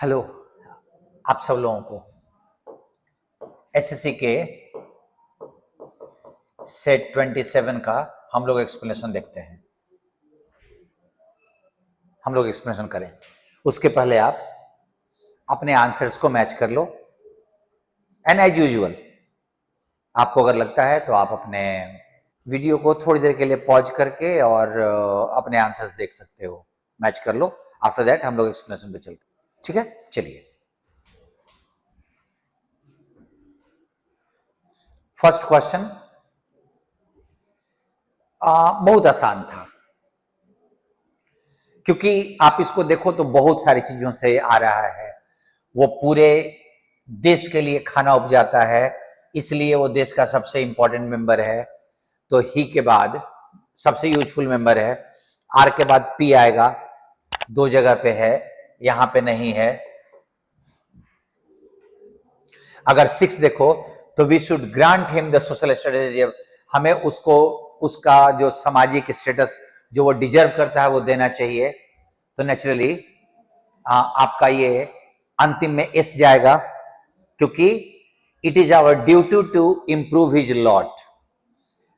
Hello, आप सब लोगों को एसएससी के सेट 27 का हम लोग एक्सप्लेनेशन देखते हैं। हम लोग एक्सप्लेनेशन करें उसके पहले आप अपने आंसर्स को मैच कर लो एंड एज यूजुअल आपको अगर लगता है तो आप अपने वीडियो को थोड़ी देर के लिए पॉज करके और अपने आंसर्स देख सकते हो, मैच कर लो। आफ्टर दैट हम लोग एक्सप्लेनेशन पे चलते हैं, ठीक है? चलिए, फर्स्ट क्वेश्चन बहुत आसान था, क्योंकि आप इसको देखो तो बहुत सारी चीजों से आ रहा है। वो पूरे देश के लिए खाना उपजाता है, इसलिए वो देश का सबसे इंपॉर्टेंट मेंबर है। तो ही के बाद सबसे यूजफुल मेंबर है। आर के बाद पी आएगा, दो जगह पे है, यहां पे नहीं है। अगर 6 देखो तो we should grant him the social status, हमें उसको उसका जो सामाजिक स्टेटस जो वो डिजर्व करता है वो देना चाहिए। तो नेचुरली आपका ये अंतिम में एस जाएगा, क्योंकि it is our duty to improve his lot.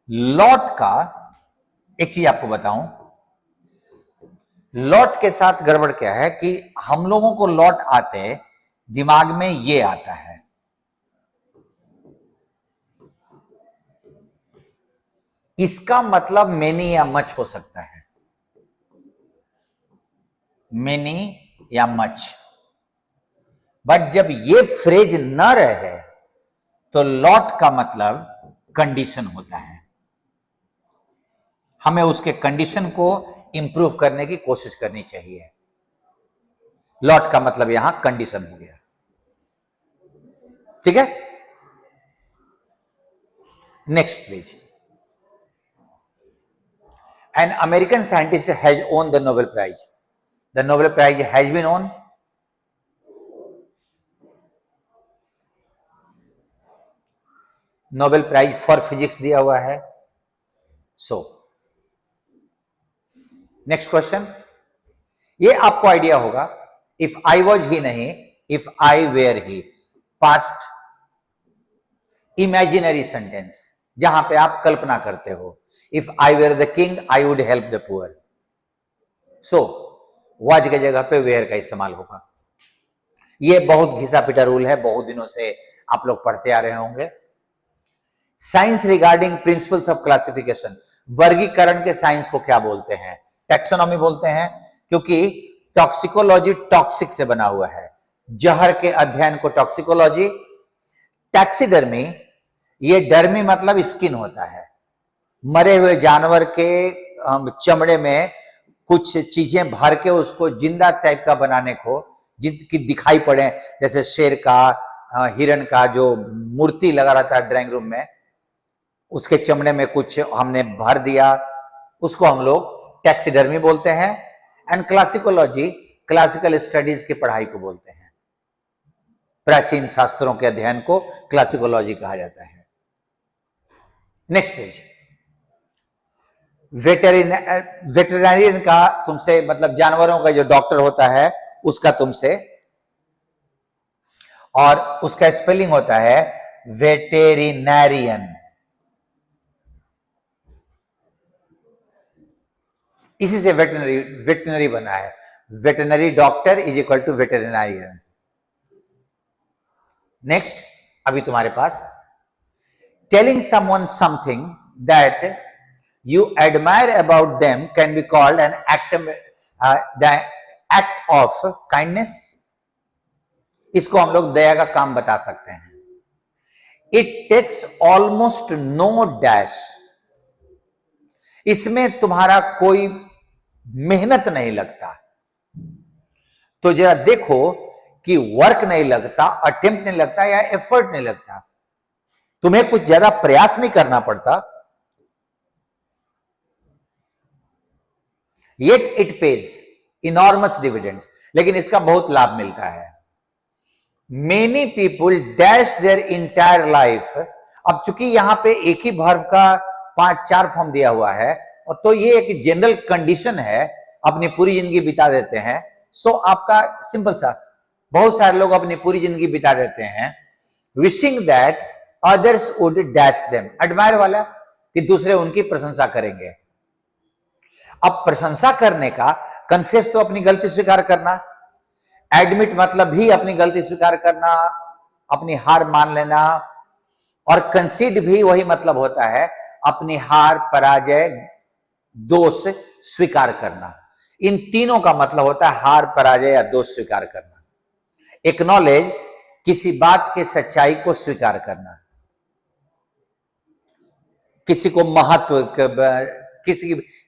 Lot का एक चीज आपको बताऊं, लॉट के साथ गड़बड़ क्या है कि हम लोगों को लॉट आते दिमाग में ये आता है, इसका मतलब मेनी या मच हो सकता है, मेनी या मच। बट जब ये फ्रेज न रहे तो लॉट का मतलब कंडीशन होता है। हमें उसके कंडीशन को इंप्रूव करने की कोशिश करनी चाहिए। लॉट का मतलब यहां कंडीशन हो गया, ठीक है? Next please. An American scientist has won the Nobel Prize. The Nobel Prize has been won. Nobel prize for physics दिया हुआ है। सो नेक्स्ट क्वेश्चन, ये आपको आइडिया होगा। इफ आई वॉज ही नहीं, इफ आई वेयर ही, पास्ट इमेजिनरी सेंटेंस जहां पे आप कल्पना करते हो। If I were the king I would help the poor. So was की जगह पे वेयर का इस्तेमाल होगा। ये बहुत घिसा पिटा रूल है, बहुत दिनों से आप लोग पढ़ते आ रहे होंगे। Science regarding principles of classification, वर्गीकरण के साइंस को क्या बोलते हैं? टैक्सोनॉमी बोलते हैं, क्योंकि टॉक्सिकोलॉजी टॉक्सिक से बना हुआ है। जहर के अध्ययन को टॉक्सिकोलॉजी। टैक्सीडर्मी, ये डर्मी मतलब स्किन होता है, मरे हुए जानवर के चमड़े में कुछ चीजें भर के उसको जिंदा टाइप का बनाने को, जिनकी दिखाई पड़े, जैसे शेर का, हिरण का जो मूर्ति लगा रहता है ड्राइंग रूम में, उसके चमड़े में कुछ हमने भर दिया, उसको हम लोग टैक्सीडर्मी बोलते हैं। एंड क्लासिकोलॉजी, क्लासिकल स्टडीज की पढ़ाई को बोलते हैं। प्राचीन शास्त्रों के अध्ययन को क्लासिकोलॉजी कहा जाता है। Next page. वेटेरिनेरियन का तुमसे मतलब जानवरों का जो डॉक्टर होता है उसका तुमसे, और उसका स्पेलिंग होता है वेटेरिनेरियन। इसी से वेटनरी बना है। Veterinary doctor is equal to veterinarian. Next, अभी तुम्हारे पास telling someone something that you admire about them can be called an act of kindness. इसको हम लोग दया का काम बता सकते हैं। It takes almost no dash, इसमें तुम्हारा कोई मेहनत नहीं लगता। तो जरा देखो कि वर्क नहीं लगता, अटेम्प्ट नहीं लगता या एफर्ट नहीं लगता, तुम्हें कुछ ज्यादा प्रयास नहीं करना पड़ता, yet it pays enormous dividends, लेकिन इसका बहुत लाभ मिलता है। Many people dash their entire life, अब चूंकि यहां पे एक ही वर्ब का 5-4 फॉर्म दिया हुआ है, और तो ये एक जनरल कंडीशन है, अपनी पूरी जिंदगी बिता देते हैं। सो आपका सिंपल सा बहुत सारे लोग अपनी पूरी जिंदगी बिता देते हैं wishing that others would dash them, admire वाला कि दूसरे उनकी प्रशंसा करेंगे। अब प्रशंसा करने का कन्फेस तो अपनी गलती स्वीकार करना, एडमिट मतलब भी अपनी गलती स्वीकार करना, अपनी हार मान लेना, और कंसीड भी वही मतलब होता है अपनी हार, पराजय, दोष स्वीकार करना। इन तीनों का मतलब होता है हार, पराजय या दोष स्वीकार करना। एक्नॉलेज किसी बात के सच्चाई को स्वीकार करना, किसी को महत्व,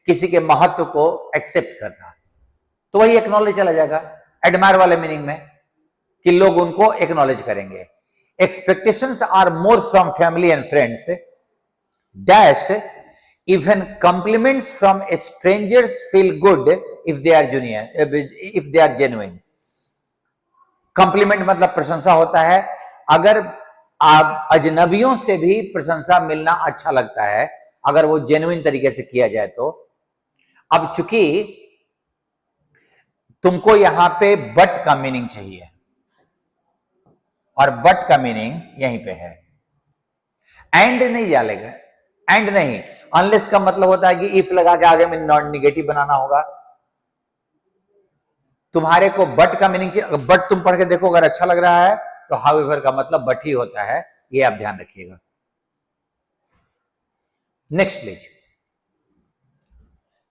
किसी के महत्व को एक्सेप्ट करना, तो वही एक्नॉलेज चला जाएगा एडमायर वाले मीनिंग में कि लोग उनको एक्नॉलेज करेंगे। Expectations are more from family and friends dash even compliments from strangers feel good if they are genuine. Compliment मतलब प्रशंसा होता है, अगर आप अजनबियों से भी प्रशंसा मिलना अच्छा लगता है अगर वो जेन्युइन तरीके से किया जाए तो। अब चूंकि तुमको यहां पे बट का मीनिंग चाहिए और बट का मीनिंग यहीं पे है, एंड नहीं डालेगा, एंड नहीं, अनलेस का मतलब होता है कि इफ लगा के आगे में नॉन निगेटिव बनाना होगा। तुम्हारे को बट का मीनिंग चाहिए, बट तुम पढ़ के देखो अगर अच्छा लग रहा है तो हाउएवर का मतलब बट ही होता है, ये आप ध्यान रखिएगा। Next please,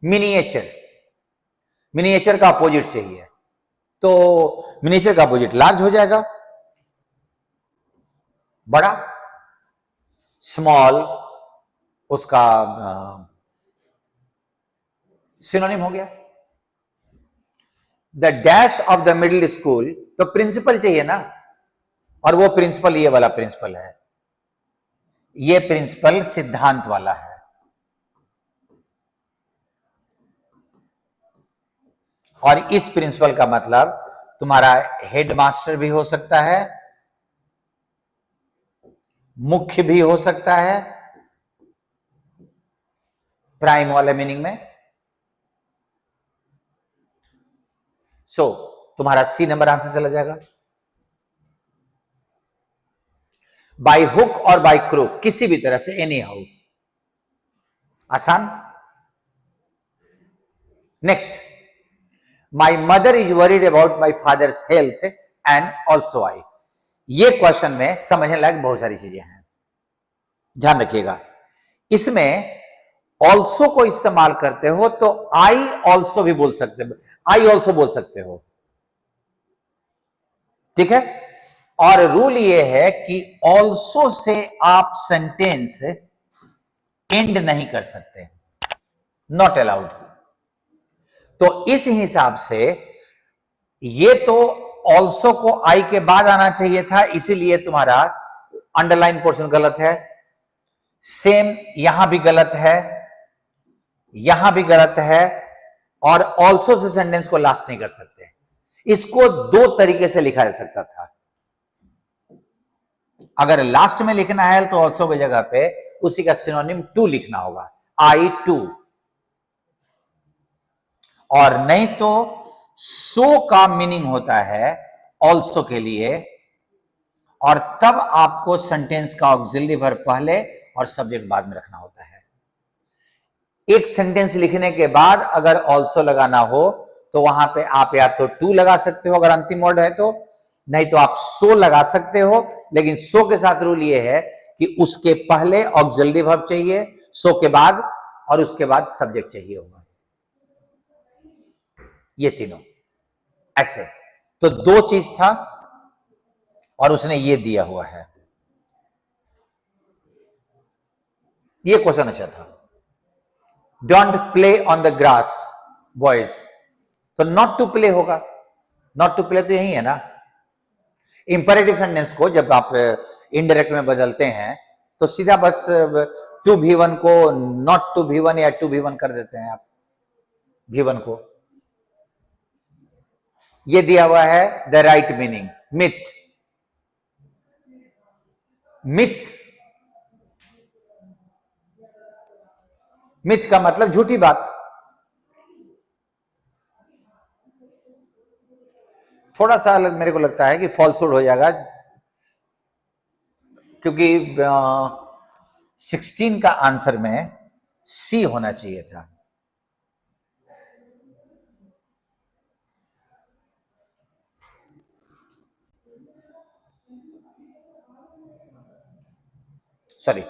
miniature. मिनिएचर का अपोजिट चाहिए तो मिनिएचर का अपोजिट लार्ज हो जाएगा, बड़ा, स्मॉल उसका सिनोनिम हो गया। The dash of the middle school, तो प्रिंसिपल चाहिए ना, और वो प्रिंसिपल ये वाला प्रिंसिपल है, ये प्रिंसिपल सिद्धांत वाला है। और इस प्रिंसिपल का मतलब तुम्हारा हेडमास्टर भी हो सकता है, मुख्य भी हो सकता है, प्राइम वाले मीनिंग में। सो तुम्हारा सी नंबर आंसर चला जाएगा। बाय हुक और बाय क्रूक, किसी भी तरह से, एनी हाउ, आसान। Next, my mother is worried about my father's health and also I. ये क्वेश्चन में समझने लायक बहुत सारी चीजें हैं, ध्यान रखिएगा। इसमें ऑल्सो को इस्तेमाल करते हो तो आई ऑल्सो भी बोल सकते हो, आई ऑल्सो बोल सकते हो, ठीक है। और रूल ये है कि ऑल्सो से आप सेंटेंस एंड नहीं कर सकते, नॉट अलाउड। तो इस हिसाब से ये तो ऑल्सो को आई के बाद आना चाहिए था, इसीलिए तुम्हारा अंडरलाइन पोर्शन गलत है। सेम यहां भी गलत है, यहां भी गलत है, और ऑल्सो से सेंटेंस को लास्ट नहीं कर सकते। इसको दो तरीके से लिखा जा सकता था। अगर लास्ट में लिखना है तो ऑल्सो की जगह पे उसी का सिनोनिम टू लिखना होगा, आई टू, और नहीं तो सो का मीनिंग होता है ऑल्सो के लिए, और तब आपको सेंटेंस का ऑक्सिलरी वर्ब पहले और सब्जेक्ट बाद में रखना होता है। एक सेंटेंस लिखने के बाद अगर ऑल्सो लगाना हो तो वहां पे आप या तो टू लगा सकते हो अगर अंतिम वर्ड है तो, नहीं तो आप सो लगा सकते हो। लेकिन सो के साथ रूल ये है कि उसके पहले ऑक्सिलरी वर्ब चाहिए, सो के बाद, और उसके बाद सब्जेक्ट चाहिए होगा। ये तीनों ऐसे, तो दो चीज था और उसने ये दिया हुआ है। ये क्वेश्चन अच्छा था। Don't play on the grass boys, तो नॉट टू प्ले होगा, नॉट टू प्ले तो यही है ना। इंपेरेटिव सेंटेंस को जब आप इनडायरेक्ट में बदलते हैं तो सीधा बस टू भी वन को नॉट टू भी वन या टू भी वन कर देते हैं आप, भी वन को। ये दिया हुआ है the right meaning, myth. Myth, myth का मतलब झूठी बात। थोड़ा सा अलग मेरे को लगता है कि फॉल्सहुड हो जाएगा, क्योंकि 16 का आंसर में सी होना चाहिए था। सॉरी,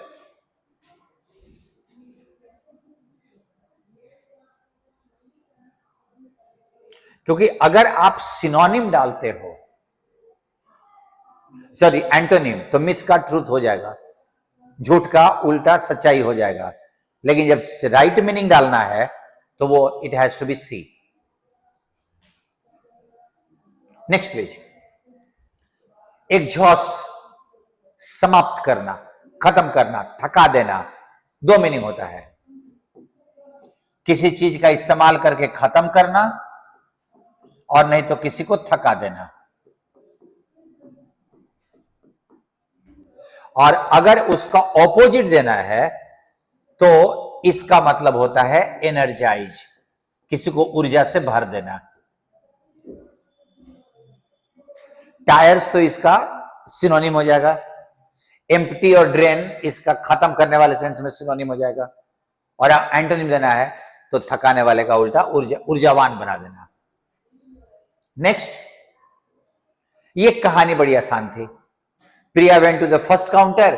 क्योंकि अगर आप सिनोनिम डालते हो, सॉरी एंटोनिम, तो मिथ का ट्रूथ हो जाएगा, झूठ का उल्टा सच्चाई हो जाएगा। लेकिन जब राइट मीनिंग डालना है तो वो it has to be C. Next page. Exhaust, समाप्त करना, खत्म करना, थका देना, दो मीनिंग होता है। किसी चीज का इस्तेमाल करके खत्म करना, और नहीं तो किसी को थका देना। और अगर उसका ऑपोजिट देना है तो इसका मतलब होता है एनर्जाइज, किसी को ऊर्जा से भर देना। टायर्स तो इसका सिनोनिम हो जाएगा। एम्प्टी और ड्रेन इसका खत्म करने वाले सेंस में सिनोनिम हो जाएगा। और एंटोनिम देना है तो थकाने वाले का उल्टा ऊर्जावान बना देना। नेक्स्ट, ये कहानी बड़ी आसान थी। Priya went to the first counter,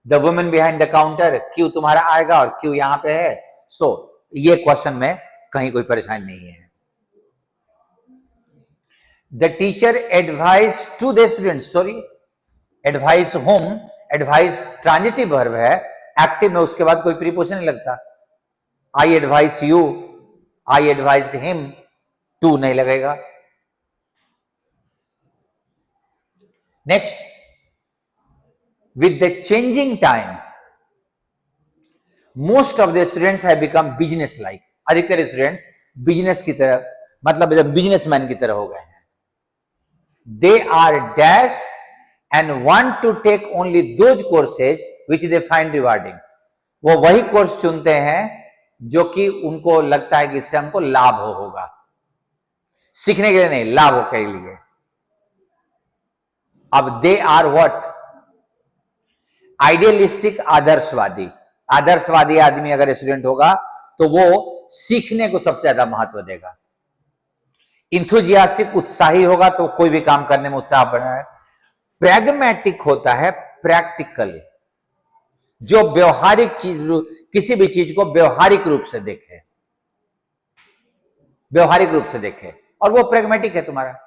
the woman behind the counter, क्यों तुम्हारा आएगा और क्यों यहां पे है। सो ये क्वेश्चन में कहीं कोई परेशानी नहीं है। The teacher advise to the students, sorry advise him, advise transitive verb है, एक्टिव में उसके बाद कोई प्रीपोजिशन नहीं लगता। I advise you, I advised him, to नहीं लगेगा। Next, with the changing time most of the students have become business like, अधिकतर स्टूडेंट्स बिजनेस की तरह, मतलब जब बिजनेसमैन की तरह हो गए हैं। they are dash and want to take only those courses which they find rewarding, वो वही कोर्स चुनते हैं जो कि उनको लगता है कि इससे हमको लाभ होगा, सीखने के लिए नहीं, लाभ के लिए। अब दे आर व्हाट, आइडियलिस्टिक, आदर्शवादी। आदर्शवादी आदमी अगर स्टूडेंट होगा तो वो सीखने को सबसे ज्यादा महत्व देगा। इंथुजियास्टिक, उत्साही होगा तो कोई भी काम करने में उत्साह बढ़ा है। प्रैग्मेटिक होता है प्रैक्टिकल, जो व्यवहारिक चीज, किसी भी चीज को व्यवहारिक रूप से देखे, व्यवहारिक रूप से देखे, और वो प्रैग्मेटिक है तुम्हारा।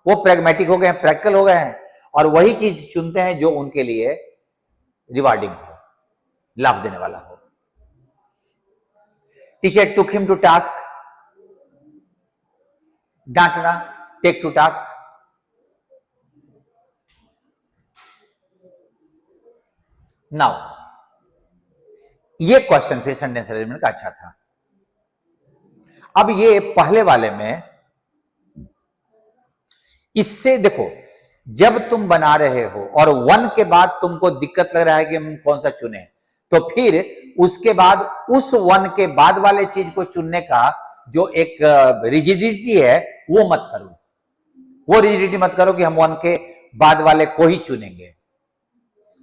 वो प्रैग्मेटिक हो गए हैं, प्रैक्टिकल हो गए हैं, और वही चीज चुनते हैं जो उनके लिए रिवार्डिंग हो, लाभ देने वाला हो। Teacher took him to task, डांटना, टेक टू टास्क। नाउ ये क्वेश्चन फिर सेंटेंस अरेंजमेंट का अच्छा था। अब ये पहले वाले में, इससे देखो, जब तुम बना रहे हो और वन के बाद तुमको दिक्कत लग रहा है कि हम कौन सा चुने, तो फिर उसके बाद उस वन के बाद वाले चीज को चुनने का जो एक रिजिडिटी है वो मत करो। वो रिजिडिटी मत करो कि हम वन के बाद वाले को ही चुनेंगे।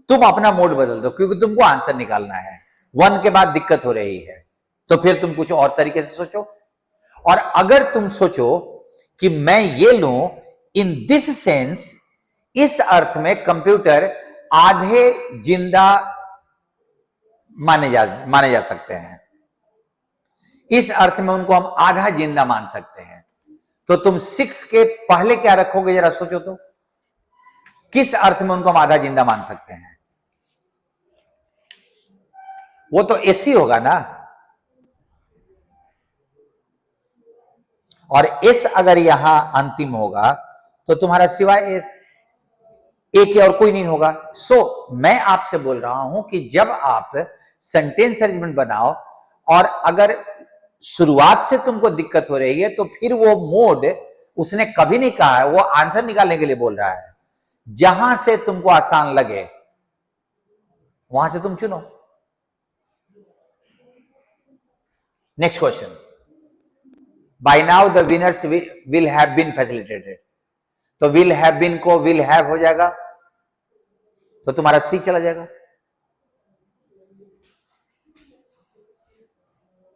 तुम अपना मोड बदल दो, क्योंकि तुमको आंसर निकालना है। वन के बाद दिक्कत हो रही है तो फिर तुम कुछ और तरीके से सोचो। और अगर तुम सोचो कि मैं ये लूं इन दिस सेंस, इस अर्थ में कंप्यूटर आधे जिंदा माने जा सकते हैं, इस अर्थ में उनको हम आधा जिंदा मान सकते हैं। तो तुम 6 के पहले क्या रखोगे जरा सोचो तो, किस अर्थ में उनको हम आधा जिंदा मान सकते हैं? वो तो ऐसी होगा ना। और एस अगर यहां अंतिम होगा तो तुम्हारा सिवाय ए के और कोई नहीं होगा। सो मैं आपसे बोल रहा हूं कि जब आप सेंटेंस अरेंजमेंट बनाओ और अगर शुरुआत से तुमको दिक्कत हो रही है तो फिर वो मोड उसने कभी नहीं कहा है, वो आंसर निकालने के लिए बोल रहा है। जहां से तुमको आसान लगे वहां से तुम चुनो। Next question, by now the winners will have been facilitated, तो विल हैव बीन को विल हैव हो जाएगा, तो तुम्हारा सी चला जाएगा।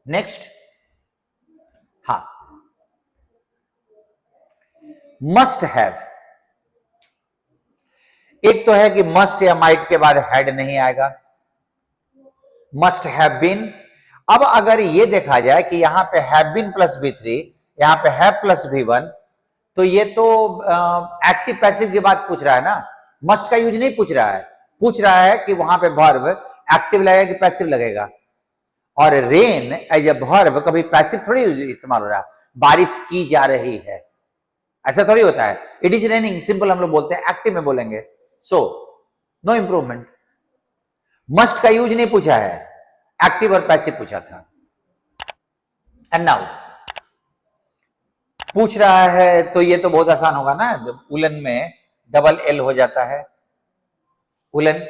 नेक्स्ट, हाँ, मस्ट हैव। एक तो है कि मस्ट या माइट के बाद हैड नहीं आएगा, मस्ट हैव बीन। अब अगर ये देखा जाए कि यहां पे हैव बीन प्लस V3, यहां पे हैव प्लस V1, तो ये तो एक्टिव पैसिव की बात पूछ रहा है ना, मस्ट का यूज नहीं पूछ रहा है, पूछ रहा है कि वहां पे वर्ब एक्टिव लगेगा कि पैसिव लगेगा। और रेन एज ए वर्ब कभी पैसिव थोड़ी इस्तेमाल हो रहा है, बारिश की जा रही है, ऐसा थोड़ी होता है। इट इज रेनिंग, सिंपल हम लोग बोलते हैं, एक्टिव में बोलेंगे। So no improvement. मस्ट का यूज नहीं पूछा है, एक्टिव और पैसिव पूछा था। एंड नाउ पूछ रहा है, तो ये तो बहुत आसान होगा ना, उलन में डबल एल हो जाता है, उलन।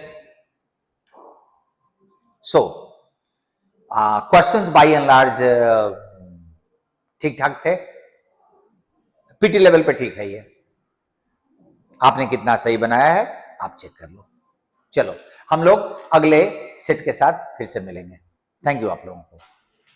So questions by and large ठीक ठाक थे, पीटी लेवल पे ठीक है। ये आपने कितना सही बनाया है आप चेक कर लो। चलो हम लोग अगले सेट के साथ फिर से मिलेंगे। थैंक यू आप लोगों को।